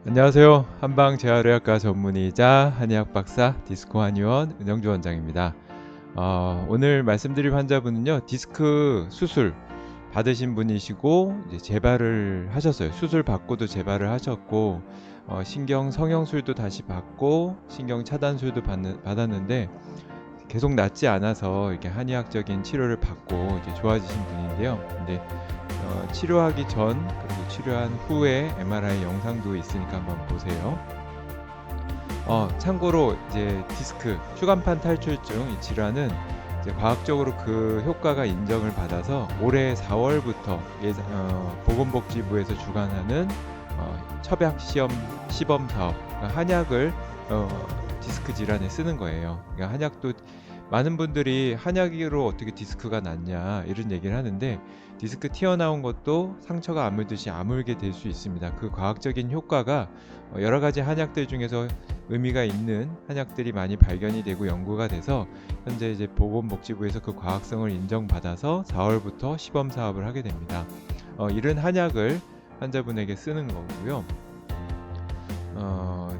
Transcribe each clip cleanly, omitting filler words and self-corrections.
안녕하세요. 한방재활의학과 전문의이자 한의학 박사 디스코 한의원 은영주 원장입니다. 오늘 말씀드릴 환자분은요, 디스크 수술 받으신 분이시고 이제 재발을 하셨어요. 수술 받고도 재발을 하셨고 신경 성형술도 다시 받고 신경 차단술도 받았는데 계속 낫지 않아서 이렇게 한의학적인 치료를 받고 이제 좋아지신 분인데요. 근데 치료하기 전 그리고 치료한 후에 MRI 영상도 있으니까 한번 보세요. 참고로 이제 디스크, 추간판 탈출증 이 질환은 이제 과학적으로 그 효과가 인정을 받아서 올해 4월부터 보건복지부에서 주관하는 첩약 시범 사업, 그러니까 한약을 디스크 질환에 쓰는 거예요. 그러니까 한약도 많은 분들이 한약으로 어떻게 디스크가 낫냐 이런 얘기를 하는데, 디스크 튀어나온 것도 상처가 아물듯이 아물게 될 수 있습니다. 그 과학적인 효과가 여러 가지 한약들 중에서 의미가 있는 한약들이 많이 발견이 되고 연구가 돼서 현재 이제 보건복지부에서 그 과학성을 인정받아서 4월부터 시범 사업을 하게 됩니다. 이런 한약을 환자분에게 쓰는 거고요.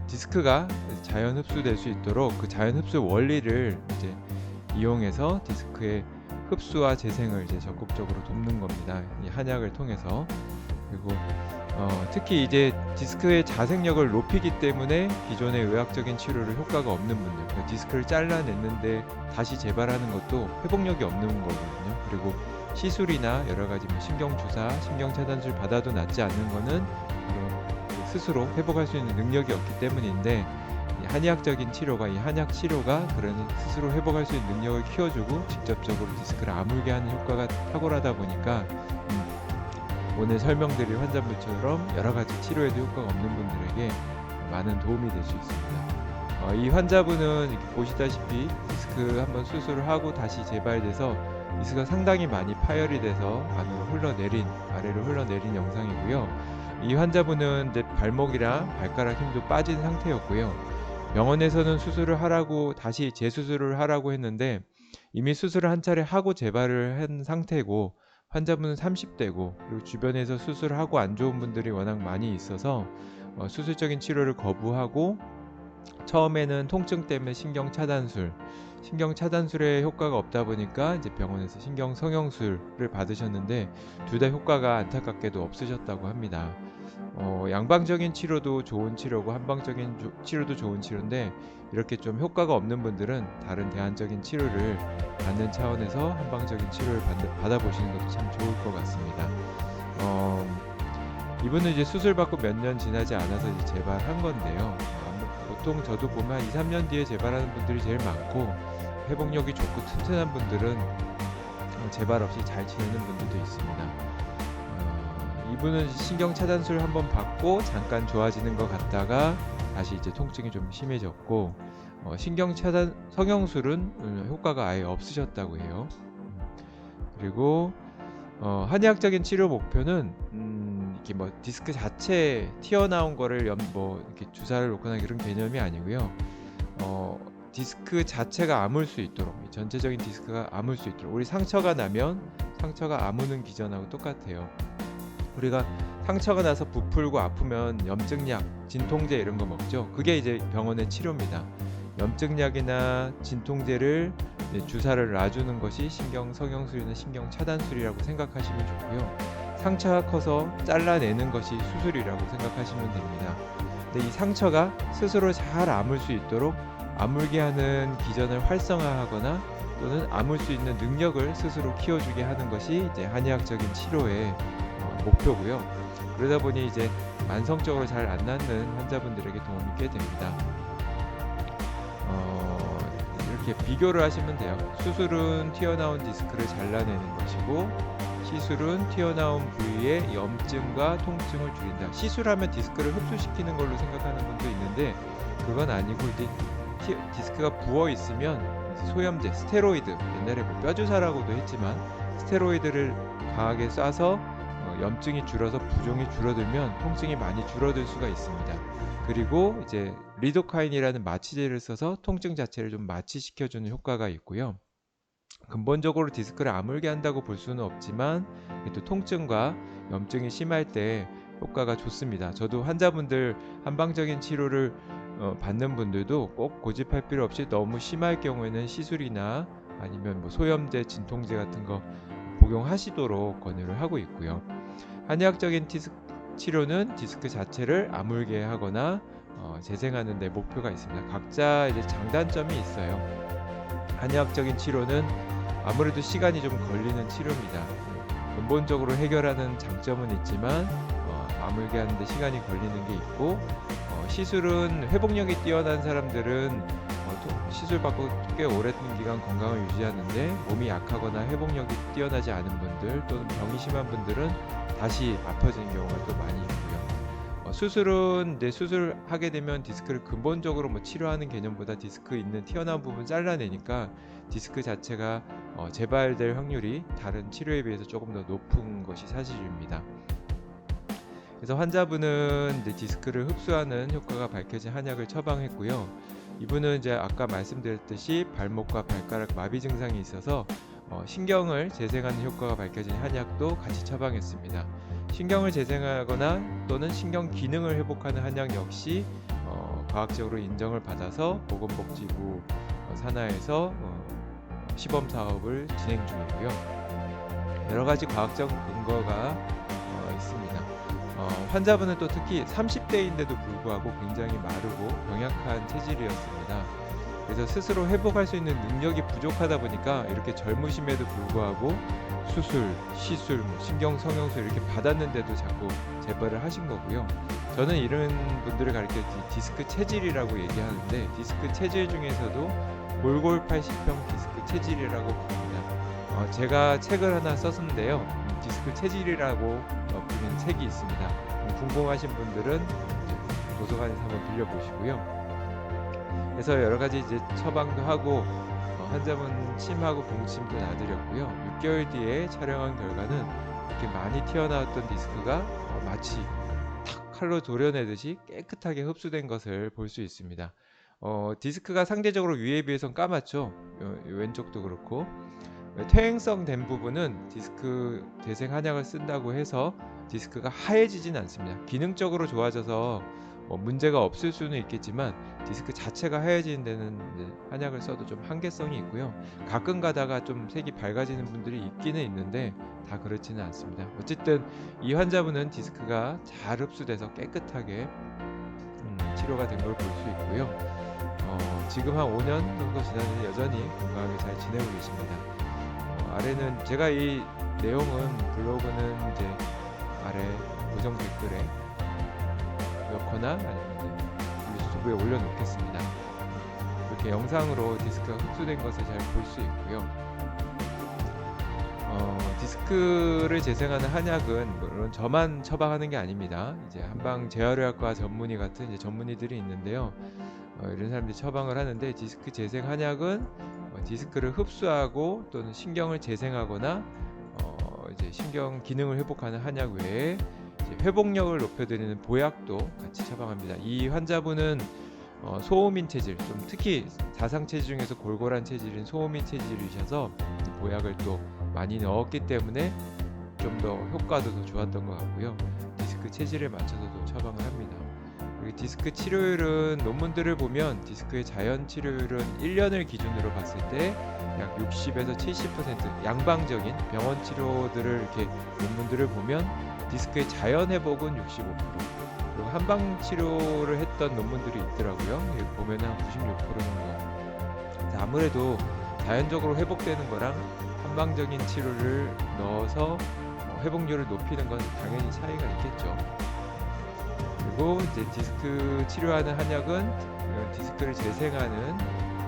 디스크가 자연 흡수될 수 있도록 그 자연 흡수 원리를 이제 이용해서 디스크의 흡수와 재생을 이제 적극적으로 돕는 겁니다. 이 한약을 통해서. 그리고 특히 이제 디스크의 자생력을 높이기 때문에 기존의 의학적인 치료를 효과가 없는 분들, 그러니까 디스크를 잘라냈는데 다시 재발하는 것도 회복력이 없는 거거든요. 그리고 시술이나 여러 가지 신경 주사, 신경 차단술 받아도 낫지 않는 거는 스스로 회복할 수 있는 능력이 없기 때문인데, 이 한의학적인 치료가, 이 한약 치료가 그런 스스로 회복할 수 있는 능력을 키워주고 직접적으로 디스크를 아물게 하는 효과가 탁월하다 보니까 오늘 설명드릴 환자분처럼 여러 가지 치료에도 효과가 없는 분들에게 많은 도움이 될 수 있습니다. 이 환자분은 이렇게 보시다시피 디스크 한번 수술을 하고 다시 재발돼서 디스크가 상당히 많이 파열이 돼서 아래로 흘러내린 영상이고요. 이 환자분은 이제 발목이랑 발가락 힘도 빠진 상태였고요. 병원에서는 수술을 하라고, 다시 재수술을 하라고 했는데 이미 수술을 한 차례 하고 재발을 한 상태고, 환자분은 30대고 그리고 주변에서 수술을 하고 안 좋은 분들이 워낙 많이 있어서 수술적인 치료를 거부하고, 처음에는 통증 때문에 신경 차단술에 효과가 없다 보니까 이제 병원에서 신경 성형술을 받으셨는데 둘 다 효과가 안타깝게도 없으셨다고 합니다. 양방적인 치료도 좋은 치료고 한방적인 치료도 좋은 치료인데, 이렇게 좀 효과가 없는 분들은 다른 대안적인 치료를 받는 차원에서 한방적인 치료를 받아보시는 것도 참 좋을 것 같습니다. 이분은 이제 수술 받고 몇 년 지나지 않아서 이제 재발한 건데요. 보통 저도 보면 한 2, 3년 뒤에 재발하는 분들이 제일 많고, 회복력이 좋고 튼튼한 분들은 재발 없이 잘 지내는 분들도 있습니다. 이분은 신경 차단술 한번 받고 잠깐 좋아지는 것 같다가 다시 이제 통증이 좀 심해졌고, 신경 차단 성형술은 효과가 아예 없으셨다고 해요. 그리고 한의학적인 치료 목표는 이렇게 뭐 디스크 자체 튀어나온 거를 이렇게 주사를 놓거나 이런 개념이 아니고요. 디스크 자체가 아물 수 있도록, 전체적인 디스크가 아물 수 있도록, 우리 상처가 나면 상처가 아무는 기전하고 똑같아요. 우리가 상처가 나서 부풀고 아프면 염증약, 진통제 이런 거 먹죠. 그게 이제 병원의 치료입니다. 염증약이나 진통제를 주사를 놔주는 것이 신경 성형술이나 신경 차단술이라고 생각하시면 좋고요. 상처가 커서 잘라내는 것이 수술이라고 생각하시면 됩니다. 근데 이 상처가 스스로 잘 아물 수 있도록 아물게 하는 기전을 활성화하거나 또는 아물 수 있는 능력을 스스로 키워주게 하는 것이 이제 한의학적인 치료의 목표고요. 그러다 보니 이제 만성적으로 잘 안 낫는 환자분들에게 도움이 꽤 됩니다. 이렇게 비교를 하시면 돼요. 수술은 튀어나온 디스크를 잘라내는 것이고, 시술은 튀어나온 부위의 염증과 통증을 줄인다. 시술하면 디스크를 흡수시키는 걸로 생각하는 분도 있는데 그건 아니고, 이제 디스크가 부어 있으면 소염제, 스테로이드, 옛날에 뭐 뼈주사라고도 했지만 스테로이드를 강하게 쏴서 염증이 줄어서 부종이 줄어들면 통증이 많이 줄어들 수가 있습니다. 그리고 이제 리도카인이라는 마취제를 써서 통증 자체를 좀 마취시켜주는 효과가 있고요. 근본적으로 디스크를 아물게 한다고 볼 수는 없지만 또 통증과 염증이 심할 때 효과가 좋습니다. 저도 환자분들 한방적인 치료를 받는 분들도 꼭 고집할 필요 없이 너무 심할 경우에는 시술이나 아니면 뭐 소염제, 진통제 같은 거 복용하시도록 권유를 하고 있고요. 한의학적인 치료는 디스크 자체를 아물게 하거나 재생하는 데 목표가 있습니다. 각자 이제 장단점이 있어요. 한의학적인 치료는 아무래도 시간이 좀 걸리는 치료입니다. 근본적으로 해결하는 장점은 있지만 아물게 하는데 시간이 걸리는 게 있고, 시술은 회복력이 뛰어난 사람들은 시술 받고 꽤 오랜 기간 건강을 유지하는데, 몸이 약하거나 회복력이 뛰어나지 않은 분들 또는 병이 심한 분들은 다시 아파지는 경우가 또 많이 있고요. 수술은 이제 수술하게 되면 디스크를 근본적으로 뭐 치료하는 개념보다 디스크 있는 튀어나온 부분 잘라내니까 디스크 자체가 재발될 확률이 다른 치료에 비해서 조금 더 높은 것이 사실입니다. 그래서 환자분은 이제 디스크를 흡수하는 효과가 밝혀진 한약을 처방했고요. 이분은 이제 아까 말씀드렸듯이 발목과 발가락 마비 증상이 있어서 신경을 재생하는 효과가 밝혀진 한약도 같이 처방했습니다. 신경을 재생하거나 또는 신경 기능을 회복하는 한약 역시 과학적으로 인정을 받아서 보건복지부 산하에서 시범 사업을 진행 중이고요. 여러 가지 과학적 근거가 있습니다. 환자분은 또 특히 30대인데도 불구하고 굉장히 마르고 병약한 체질이었습니다. 그래서 스스로 회복할 수 있는 능력이 부족하다 보니까 이렇게 젊으심에도 불구하고 수술, 시술, 신경 성형수 이렇게 받았는데도 자꾸 재발을 하신 거고요. 저는 이런 분들을 가리켜 디스크 체질이라고 얘기하는데, 디스크 체질 중에서도 골골 80평 디스크 체질이라고 부릅니다. 제가 책을 하나 썼는데요. 디스크 체질이라고 부르는 책이 있습니다. 궁금하신 분들은 도서관에서 한번 빌려보시고요. 그래서 여러 가지 이제 처방도 하고 환자분 침하고 봉침도 놔드렸고요. 6개월 뒤에 촬영한 결과는 이렇게 많이 튀어나왔던 디스크가 마치 탁 칼로 도려내듯이 깨끗하게 흡수된 것을 볼 수 있습니다. 디스크가 상대적으로 위에 비해선 까맣죠. 왼쪽도 그렇고. 퇴행성 된 부분은 디스크 재생 한약을 쓴다고 해서 디스크가 하얘지진 않습니다. 기능적으로 좋아져서 문제가 없을 수는 있겠지만 디스크 자체가 하얘지는 데는 한약을 써도 좀 한계성이 있고요. 가끔 가다가 좀 색이 밝아지는 분들이 있기는 있는데 다 그렇지는 않습니다. 어쨌든 이 환자분은 디스크가 잘 흡수돼서 깨끗하게 치료가 된 걸 볼 수 있고요. 지금 한 5년 정도 지났는데 여전히 건강하게 잘 지내고 계십니다. 아래는 제가 이 내용은 블로그는 이제 아래 고정 댓글에 넣거나 아니면 유튜브에 올려놓겠습니다. 이렇게 영상으로 디스크가 흡수된 것을 잘 볼 수 있고요. 디스크를 재생하는 한약은 물론 저만 처방하는 게 아닙니다. 이제 한방 재활의학과 전문의 같은 이제 전문의들이 있는데요. 이런 사람들이 처방을 하는데, 디스크 재생 한약은 디스크를 흡수하고 또는 신경을 재생하거나 이제 신경 기능을 회복하는 한약 외에 이제 회복력을 높여드리는 보약도 같이 처방합니다. 이 환자분은 소음인 체질, 좀 특히 자상 체질 중에서 골골한 체질인 소음인 체질이셔서 보약을 또 많이 넣었기 때문에 좀 더 효과도 더 좋았던 것 같고요. 디스크 체질에 맞춰서도 처방을 합니다. 그리고 디스크 치료율은 논문들을 보면 디스크의 자연 치료율은 1년을 기준으로 봤을 때 약 60에서 70%, 양방적인 병원 치료들을 이렇게 논문들을 보면 디스크의 자연 회복은 65%, 그리고 한방 치료를 했던 논문들이 있더라고요. 여기 보면 한 96% 정도. 아무래도 자연적으로 회복되는 거랑 한방적인 치료를 넣어서 회복률을 높이는 건 당연히 차이가 있겠죠. 그리고 이제 디스크 치료하는 한약은 디스크를 재생하는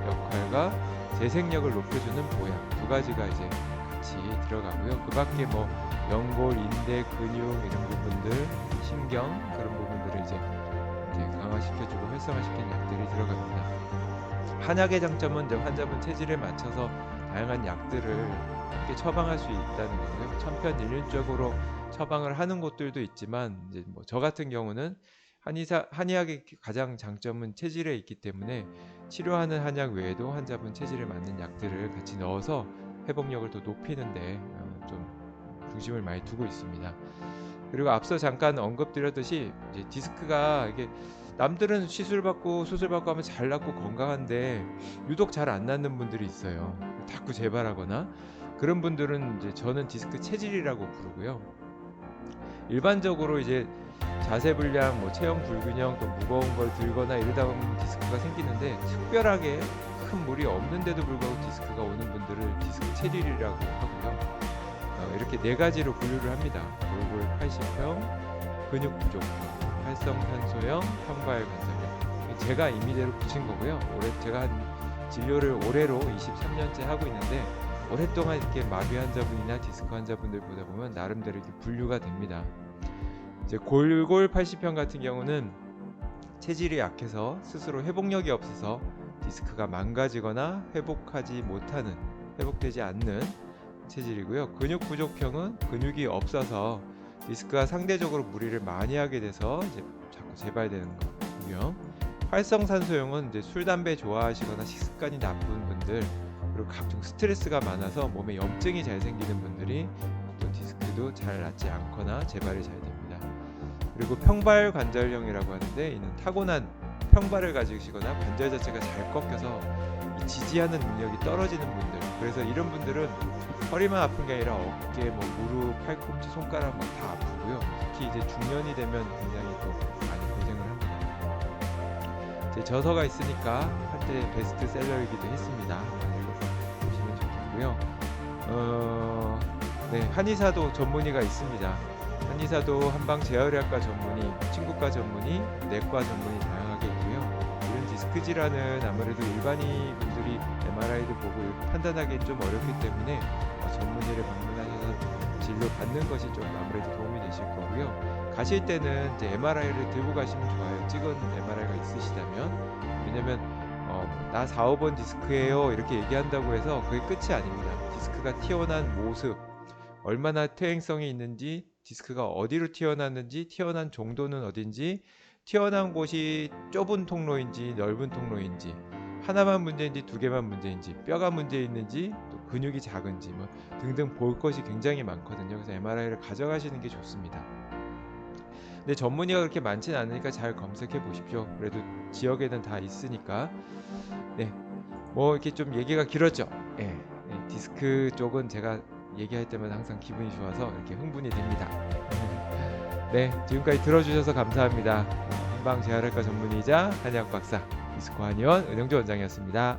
역할과 재생력을 높여주는 보약 두 가지가 이제 같이 들어가고요. 그 밖에 뭐 연골, 인대, 근육 이런 부분들, 신경 그런 부분들을 이제 강화시켜주고 활성화시키는 약들이 들어갑니다. 한약의 장점은 이제 환자분 체질에 맞춰서 다양한 약들을 함께 처방할 수 있다는 거고요. 천편일률적으로 처방을 하는 곳들도 있지만 이제 뭐 저 같은 경우는 한의학의 가장 장점은 체질에 있기 때문에 치료하는 한약 외에도 환자분 체질에 맞는 약들을 같이 넣어서 회복력을 더 높이는데 좀 중심을 많이 두고 있습니다. 그리고 앞서 잠깐 언급드렸듯이 이제 디스크가 이게 남들은 시술받고 수술받고 하면 잘 낫고 건강한데 유독 잘 안 낫는 분들이 있어요. 자꾸 재발하거나 그런 분들은 이제 저는 디스크 체질이라고 부르고요. 일반적으로 이제 자세 불량, 뭐 체형 불균형, 또 무거운 걸 들거나 이러다 보면 디스크가 생기는데 특별하게 큰 무리 없는데도 불구하고 디스크가 오는 분들을 디스크 체질이라고 하고요. 이렇게 네 가지로 분류를 합니다. 골골 80형, 근육 부족형, 활성산소형, 평발 관절형. 제가 임의대로 붙인 거고요. 제가 한 진료를 올해로 23년째 하고 있는데 오랫동안 이렇게 마비 환자분이나 디스크 환자분들 보다 보면 나름대로 이렇게 분류가 됩니다. 이제 골골 80형 같은 경우는 체질이 약해서 스스로 회복력이 없어서 디스크가 망가지거나 회복되지 않는 체질이고요. 근육 부족형은 근육이 없어서 디스크가 상대적으로 무리를 많이 하게 돼서 이제 자꾸 재발되는 거고요. 활성산소형은 이제 술, 담배 좋아하시거나 식습관이 나쁜 분들, 그리고 각종 스트레스가 많아서 몸에 염증이 잘 생기는 분들이 또 디스크도 잘 낫지 않거나 재발이 잘 됩니다. 그리고 평발 관절형이라고 하는데 이는 타고난 평발을 가지시거나 관절 자체가 잘 꺾여서 이 지지하는 능력이 떨어지는 분들, 그래서 이런 분들은 허리만 아픈 게 아니라 어깨, 뭐 무릎, 팔꿈치, 손가락 막 다 아프고요. 특히 이제 중년이 되면 굉장히 또 많이 고생을 합니다. 제 저서가 있으니까 한때 베스트셀러이기도 했습니다. 읽어보시면 좋겠고요. 네, 한의사도 전문의가 있습니다. 한의사도 한방 재활의학과 전문의, 친구과 전문의, 내과 전문의 다양하게 있고요. 이런 디스크 질환은 아무래도 일반인 분들이 MRI도 보고 판단하기 좀 어렵기 때문에 전문의를 방문하셔서 진료 받는 것이 좀 아무래도 도움이 되실 거고요. 가실 때는 이제 MRI를 들고 가시면 좋아요. 찍은 MRI가 있으시다면. 왜냐면 나 4, 5번 디스크예요 이렇게 얘기한다고 해서 그게 끝이 아닙니다. 디스크가 튀어나온 모습, 얼마나 퇴행성이 있는지, 디스크가 어디로 튀어나왔는지, 튀어나온 정도는 어딘지, 튀어나온 곳이 좁은 통로인지 넓은 통로인지, 하나만 문제인지 두 개만 문제인지, 뼈가 문제 있는지, 또 근육이 작은지 뭐 등등 볼 것이 굉장히 많거든요. 그래서 MRI를 가져가시는 게 좋습니다. 근데 전문의가 그렇게 많지는 않으니까 잘 검색해 보십시오. 그래도 지역에는 다 있으니까. 네, 뭐 이렇게 좀 얘기가 길었죠. 네, 디스크 쪽은 제가 얘기할 때마다 항상 기분이 좋아서 이렇게 흥분이 됩니다. 네, 지금까지 들어주셔서 감사합니다. 한방 재활학과 전문의이자 한의학 박사 디스크 한의원 은영조 원장이었습니다.